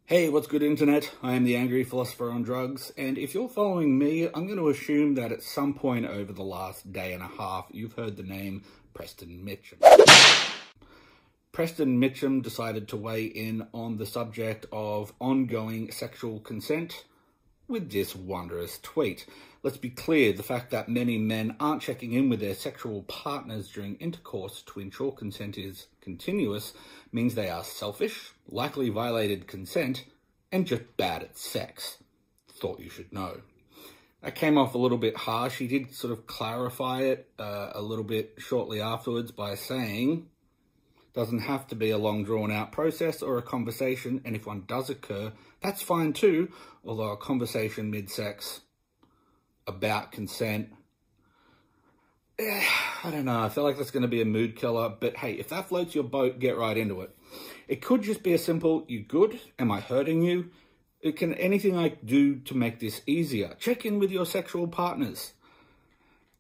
Hey, what's good, internet? I am the Angry Philosopher on Drugs, and if you're following me, I'm going to assume that at some point over the last day and a half, you've heard the name Preston Mitchum. Preston Mitchum decided to weigh in on the subject of ongoing sexual consent with this wondrous tweet. Let's be clear, the fact that many men aren't checking in with their sexual partners during intercourse to ensure consent is continuous means they are selfish, likely violated consent, and just bad at sex. Thought you should know. That came off a little bit harsh. He did sort of clarify it a little bit shortly afterwards by saying, doesn't have to be a long drawn out process or a conversation, and if one does occur, that's fine too, although a conversation mid-sex about consent, I don't know, I feel like that's going to be a mood killer, but hey, if that floats your boat, get right into it. It could just be a simple, you good? Am I hurting you? It can anything I do to make this easier. Check in with your sexual partners.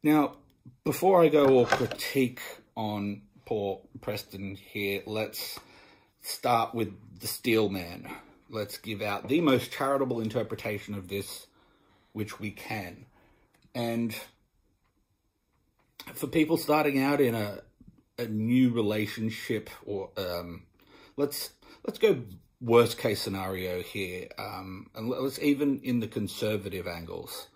Now, before I go all critique on poor Preston here, let's start with the steel man. Let's give out the most charitable interpretation of this which we can. And for people starting out in a new relationship, or let's go worst case scenario here, and let's even in the conservative angles,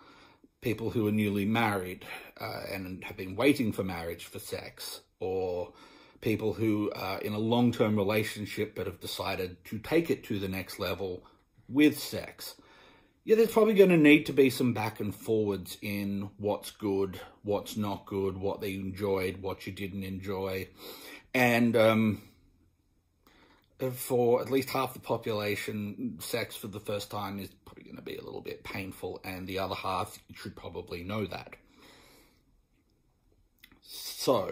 people who are newly married and have been waiting for marriage for sex, or people who are in a long-term relationship but have decided to take it to the next level with sex. Yeah, there's probably going to need to be some back and forwards in what's good, what's not good, what they enjoyed, what you didn't enjoy. And for at least half the population, sex for the first time is probably going to be a little bit painful, and the other half should probably know that. So,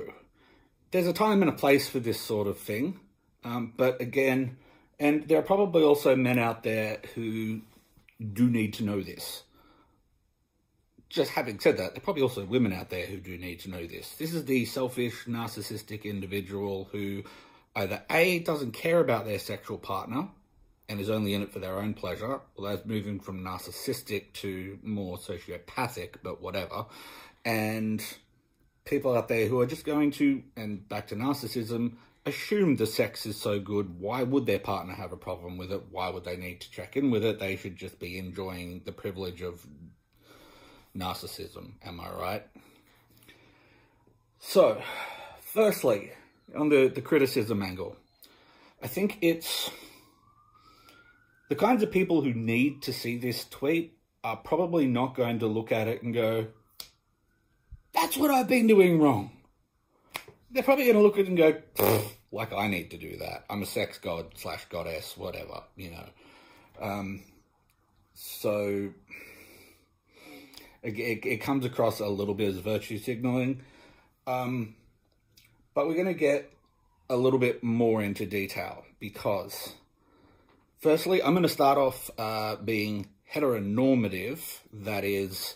there's a time and a place for this sort of thing. But again, and there are probably also men out there who do need to know this. Just having said that, there are probably also women out there who do need to know this. This is the selfish, narcissistic individual who either A, doesn't care about their sexual partner and is only in it for their own pleasure, or that's moving from narcissistic to more sociopathic, but whatever. And people out there who are just going to, and back to narcissism, assume the sex is so good. Why would their partner have a problem with it? Why would they need to check in with it? They should just be enjoying the privilege of narcissism. Am I right? So, firstly, on the criticism angle, I think it's the kinds of people who need to see this tweet are probably not going to look at it and go, that's what I've been doing wrong. They're probably going to look at it and go, like I need to do that. I'm a sex god / goddess, whatever, you know. So it comes across a little bit as virtue signaling. But we're going to get a little bit more into detail because, firstly, I'm going to start off being heteronormative. That is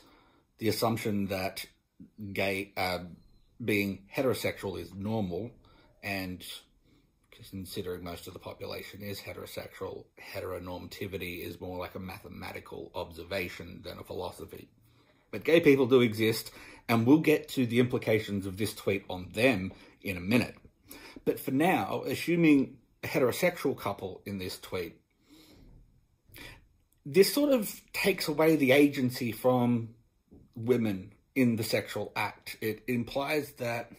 the assumption that being heterosexual is normal, and considering most of the population is heterosexual, heteronormativity is more like a mathematical observation than a philosophy. But gay people do exist, and we'll get to the implications of this tweet on them in a minute. But for now, assuming a heterosexual couple in this tweet, this sort of takes away the agency from women in the sexual act. It implies that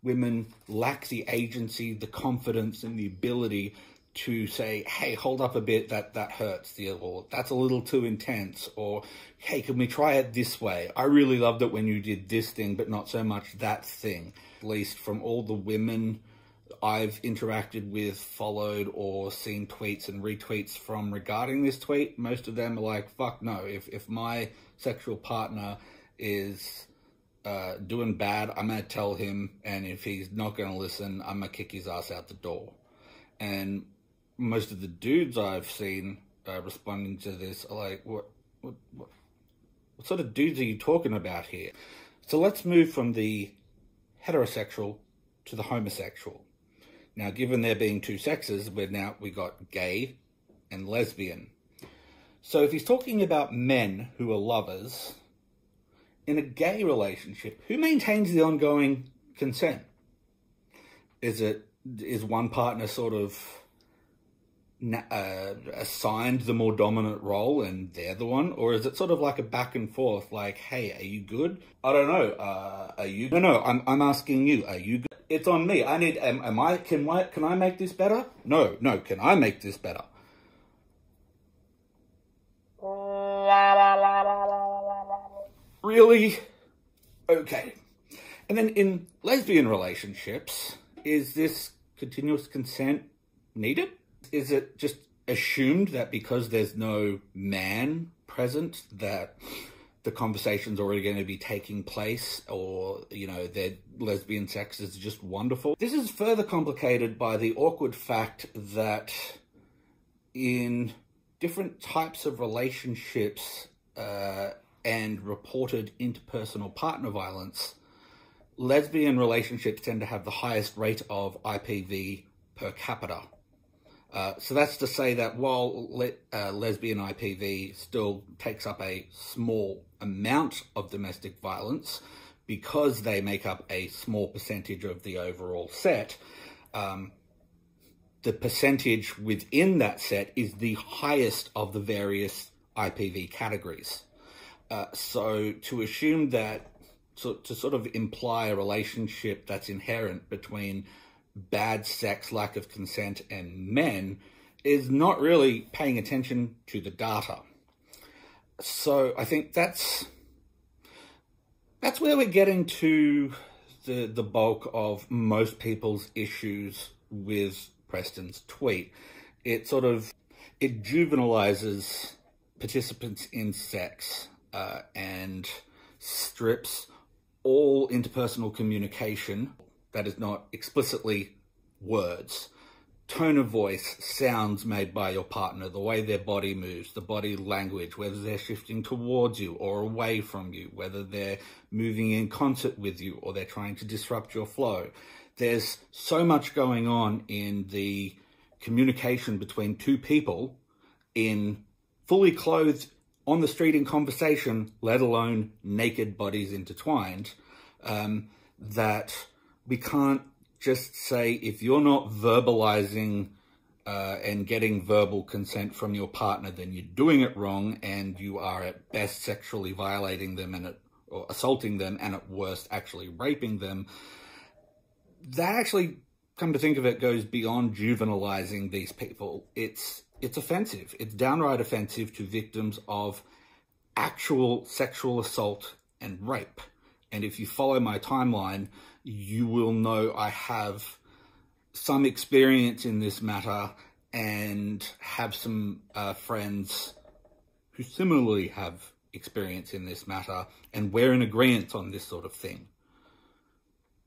women lack the agency, the confidence, and the ability to say, hey, hold up a bit, that hurts, or that's a little too intense, or hey, can we try it this way? I really loved it when you did this thing, but not so much that thing. At least from all the women I've interacted with, followed, or seen tweets and retweets from regarding this tweet, most of them are like, fuck no, if my sexual partner is doing bad, I'm going to tell him, and if he's not going to listen, I'm going to kick his ass out the door. And most of the dudes I've seen responding to this are like, what sort of dudes are you talking about here? So let's move from the heterosexual to the homosexual. Now, given there being two sexes, we got gay and lesbian. So if he's talking about men who are lovers, in a gay relationship, who maintains the ongoing consent? Is one partner sort of assigned the more dominant role and they're the one, or is it sort of like a back and forth, like, hey, are you good? I don't know. Are you? No, I'm asking you. Are you good? It's on me. I need. Can I make this better? No. Can I make this better? Really? Okay. And then in lesbian relationships, is this continuous consent needed? Is it just assumed that because there's no man present that the conversation's already going to be taking place, or, you know, their lesbian sex is just wonderful? This is further complicated by the awkward fact that in different types of relationships and reported interpersonal partner violence, lesbian relationships tend to have the highest rate of IPV per capita. So that's to say that while lesbian IPV still takes up a small amount of domestic violence, because they make up a small percentage of the overall set, the percentage within that set is the highest of the various IPV categories. So to assume that, to sort of imply a relationship that's inherent between bad sex, lack of consent, and men is not really paying attention to the data. So I think that's where we're getting to the bulk of most people's issues with Preston's tweet. It juvenilizes participants in sex and strips all interpersonal communication that is not explicitly words, tone of voice, sounds made by your partner, the way their body moves, the body language, whether they're shifting towards you or away from you, whether they're moving in concert with you or they're trying to disrupt your flow. There's so much going on in the communication between two people in fully clothed on the street in conversation, let alone naked bodies intertwined, that we can't just say, if you're not verbalizing and getting verbal consent from your partner, then you're doing it wrong and you are at best sexually violating them or assaulting them, and at worst actually raping them. That actually, come to think of it, goes beyond juvenilizing these people. It's offensive. It's downright offensive to victims of actual sexual assault and rape. And if you follow my timeline, you will know I have some experience in this matter and have some friends who similarly have experience in this matter, and we're in agreement on this sort of thing.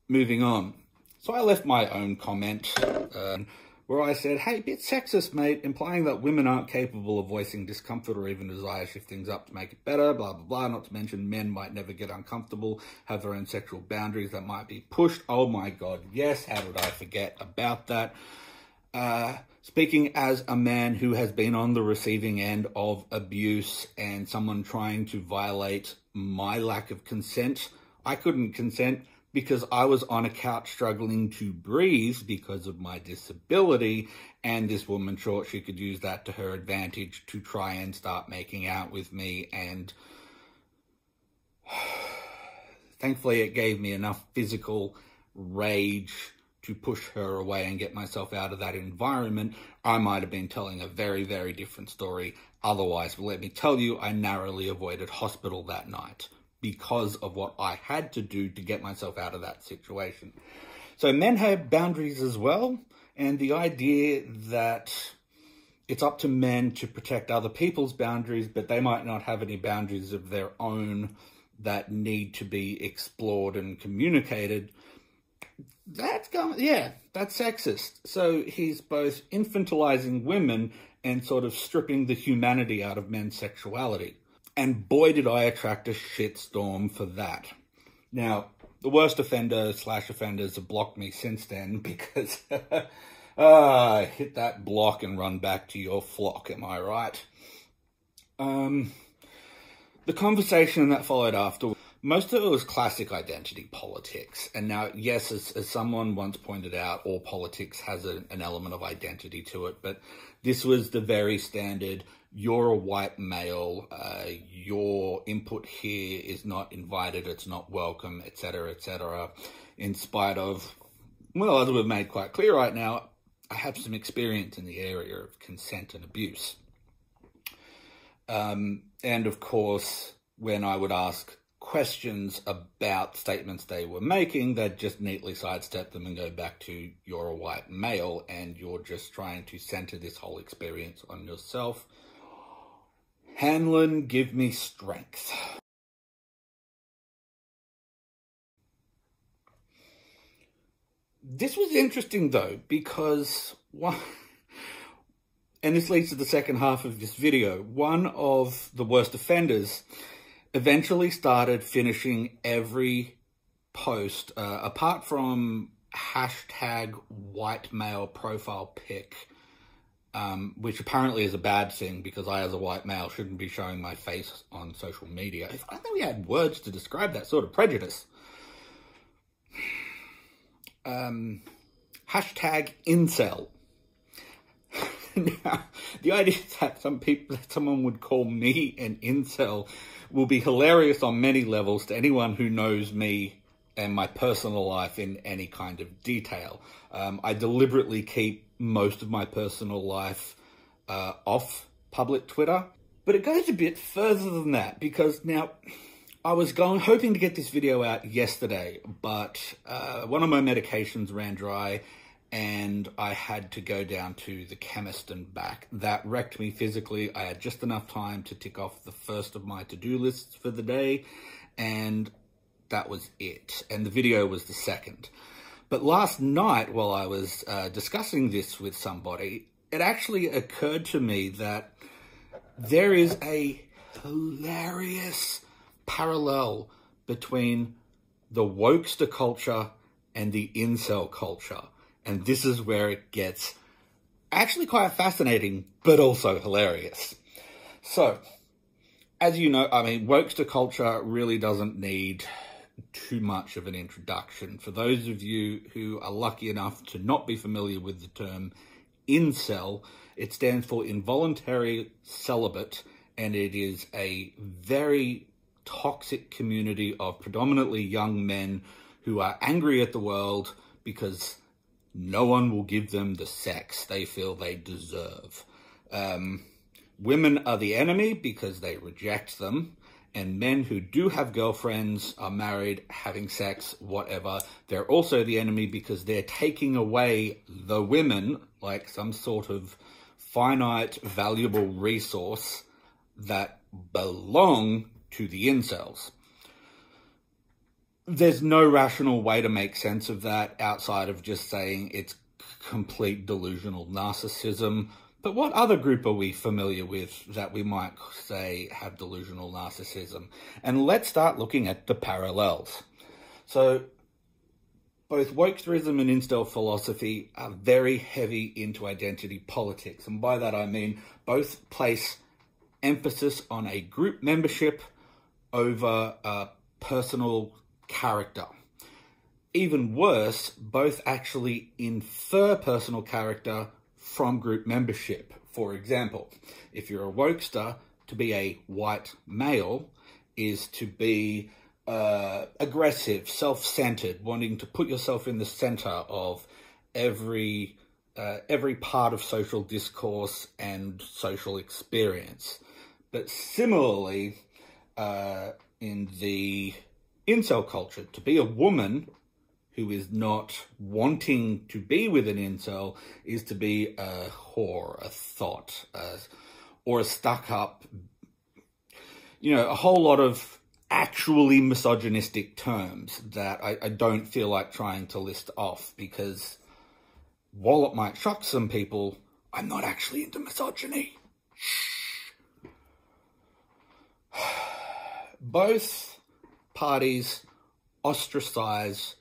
Moving on. So I left my own comment where I said, hey, bit sexist, mate, implying that women aren't capable of voicing discomfort or even desire to shift things up to make it better, blah, blah, blah. Not to mention men might never get uncomfortable, have their own sexual boundaries that might be pushed. Oh my God, yes, how did I forget about that? Speaking as a man who has been on the receiving end of abuse and someone trying to violate my lack of consent, I couldn't consent because I was on a couch struggling to breathe because of my disability, and this woman thought she could use that to her advantage to try and start making out with me, and thankfully it gave me enough physical rage to push her away and get myself out of that environment. I might have been telling a very, very different story otherwise, but let me tell you, I narrowly avoided hospital that night because of what I had to do to get myself out of that situation. So men have boundaries as well, and the idea that it's up to men to protect other people's boundaries, but they might not have any boundaries of their own that need to be explored and communicated, that's sexist. So he's both infantilizing women and sort of stripping the humanity out of men's sexuality. And boy, did I attract a shitstorm for that. Now, the worst offender/offenders have blocked me since then because Hit that block and run back to your flock, am I right? The conversation that followed after, most of it was classic identity politics. And now, yes, as someone once pointed out, all politics has an element of identity to it, but this was the very standard, you're a white male, your input here is not invited, it's not welcome, etc., in spite of, well, as we've made quite clear right now, I have some experience in the area of consent and abuse. And of course, when I would ask questions about statements they were making, they'd just neatly sidestep them and go back to, you're a white male and you're just trying to center this whole experience on yourself. Hanlon, give me strength. This was interesting though, because one, and this leads to the second half of this video, one of the worst offenders eventually started finishing every post, apart from hashtag white male profile pic, which apparently is a bad thing because I, as a white male, shouldn't be showing my face on social media. If I think we had words to describe that sort of prejudice. Hashtag Incel. Now, the idea that someone would call me an incel will be hilarious on many levels to anyone who knows me and my personal life in any kind of detail. I deliberately keep most of my personal life off public Twitter, but it goes a bit further than that because now I was hoping to get this video out yesterday, but one of my medications ran dry and I had to go down to the chemist and back. That wrecked me physically. I had just enough time to tick off the first of my to-do lists for the day, and that was it. And the video was the second. But last night, while I was discussing this with somebody, it actually occurred to me that there is a hilarious parallel between the Wokester culture and the Incel culture. And this is where it gets actually quite fascinating, but also hilarious. So, as you know, I mean, Wokester culture really doesn't need too much of an introduction. For those of you who are lucky enough to not be familiar with the term Incel, it stands for involuntary celibate, and it is a very toxic community of predominantly young men who are angry at the world because no one will give them the sex they feel they deserve. Women are the enemy because they reject them, and men who do have girlfriends, are married, having sex, whatever, they're also the enemy because they're taking away the women like some sort of finite, valuable resource that belong to the incels. There's no rational way to make sense of that outside of just saying it's complete delusional narcissism. But what other group are we familiar with that we might say have delusional narcissism? And let's start looking at the parallels. So both Wokesterism and Incel philosophy are very heavy into identity politics. And by that I mean both place emphasis on a group membership over a personal character. Even worse, both actually infer personal character from group membership. For example, if you're a Wokester, to be a white male is to be aggressive, self-centered, wanting to put yourself in the center of every part of social discourse and social experience. But similarly, in the Incel culture, to be a woman who is not wanting to be with an incel is to be a whore, a thought, or a stuck-up, you know, a whole lot of actually misogynistic terms that I don't feel like trying to list off because while it might shock some people, I'm not actually into misogyny. Shh. Both parties ostracize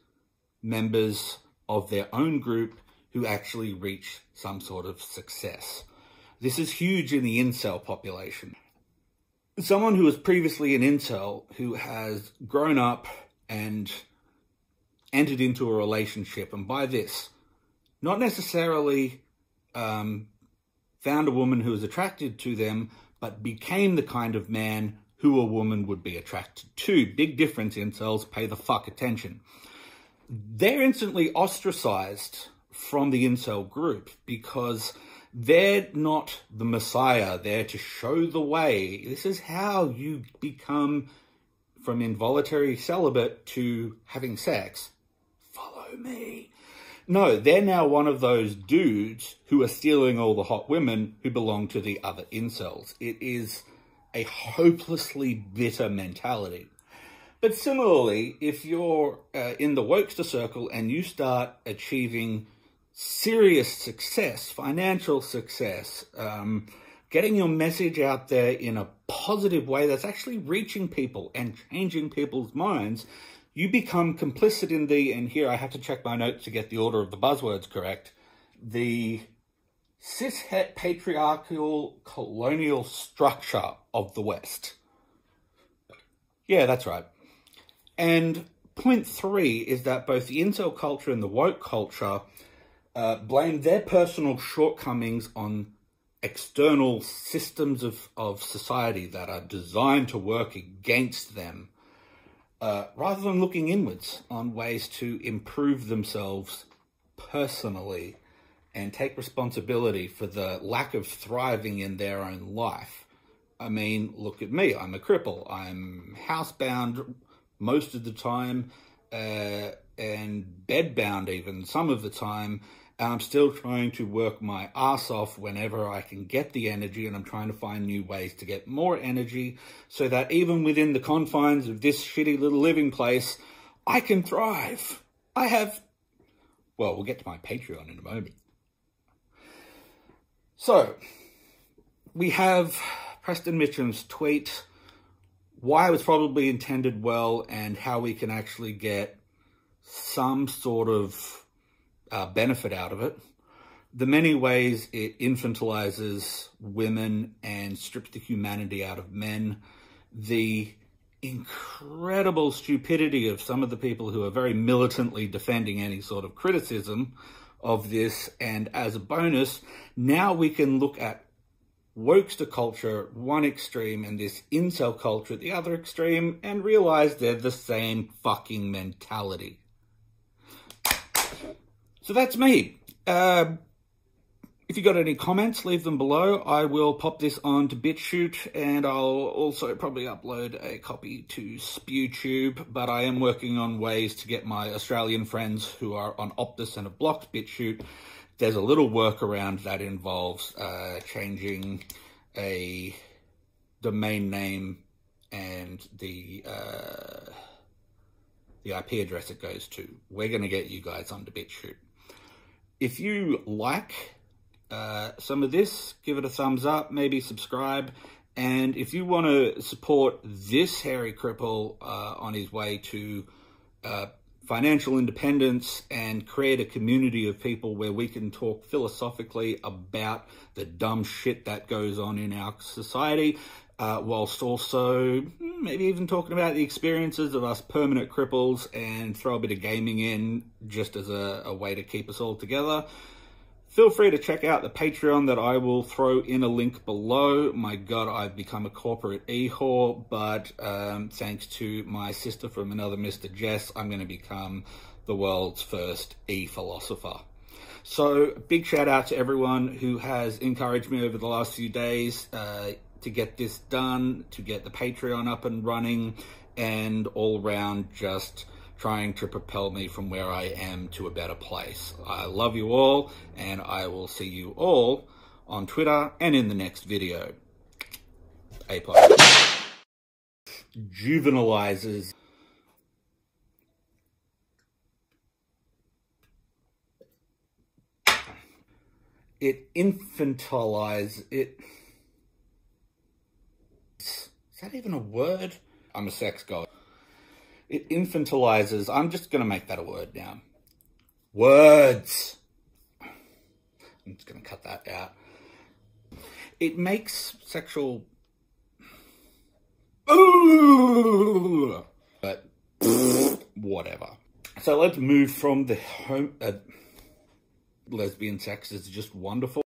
members of their own group who actually reach some sort of success. This is huge in the incel population. Someone who was previously an incel, who has grown up and entered into a relationship, and by this, not necessarily found a woman who was attracted to them, but became the kind of man who a woman would be attracted to. Big difference, incels, pay the fuck attention. They're instantly ostracized from the incel group because they're not the messiah there to show the way. This is how you become from involuntary celibate to having sex. Follow me. No, they're now one of those dudes who are stealing all the hot women who belong to the other incels. It is a hopelessly bitter mentality. But similarly, if you're in the Wokester circle and you start achieving serious success, financial success, getting your message out there in a positive way that's actually reaching people and changing people's minds, you become complicit in the, and here I have to check my notes to get the order of the buzzwords correct, the cishet patriarchal colonial structure of the West. Yeah, that's right. And point 3 is that both the incel culture and the woke culture blame their personal shortcomings on external systems of society that are designed to work against them, rather than looking inwards on ways to improve themselves personally and take responsibility for the lack of thriving in their own life. I mean, look at me. I'm a cripple. I'm housebound most of the time, and bedbound even some of the time. And I'm still trying to work my ass off whenever I can get the energy, and I'm trying to find new ways to get more energy so that even within the confines of this shitty little living place, I can thrive. I have... Well, we'll get to my Patreon in a moment. So, we have Preston Mitchum's tweet, why it was probably intended well, and how we can actually get some sort of benefit out of it. The many ways it infantilizes women and strips the humanity out of men. The incredible stupidity of some of the people who are very militantly defending any sort of criticism of this. And as a bonus, now we can look at Wokester culture at one extreme and this incel culture at the other extreme and realize they're the same fucking mentality. So that's me. If you got any comments, leave them below. I will pop this on to BitChute, and I'll also probably upload a copy to SpewTube, but I am working on ways to get my Australian friends who are on Optus and have blocked BitChute. There's a little workaround that involves changing a domain name and the IP address it goes to. We're going to get you guys onto BitChute. If you like some of this, give it a thumbs up, maybe subscribe. And if you want to support this hairy cripple on his way to financial independence and create a community of people where we can talk philosophically about the dumb shit that goes on in our society, whilst also maybe even talking about the experiences of us permanent cripples and throw a bit of gaming in just as a way to keep us all together. Feel free to check out the Patreon that I will throw in a link below. My God, I've become a corporate e-whore, but thanks to my sister from another Mr. Jess, I'm going to become the world's first e-philosopher. So big shout out to everyone who has encouraged me over the last few days to get this done, to get the Patreon up and running, and all around just trying to propel me from where I am to a better place. I love you all, and I will see you all on Twitter and in the next video. APoD. Juvenilizes. It infantilizes. Is that even a word? I'm a sex god. It infantilizes. I'm just going to make that a word now. Words. I'm just going to cut that out. It makes sexual... But whatever. So let's move from the lesbian sex is just wonderful.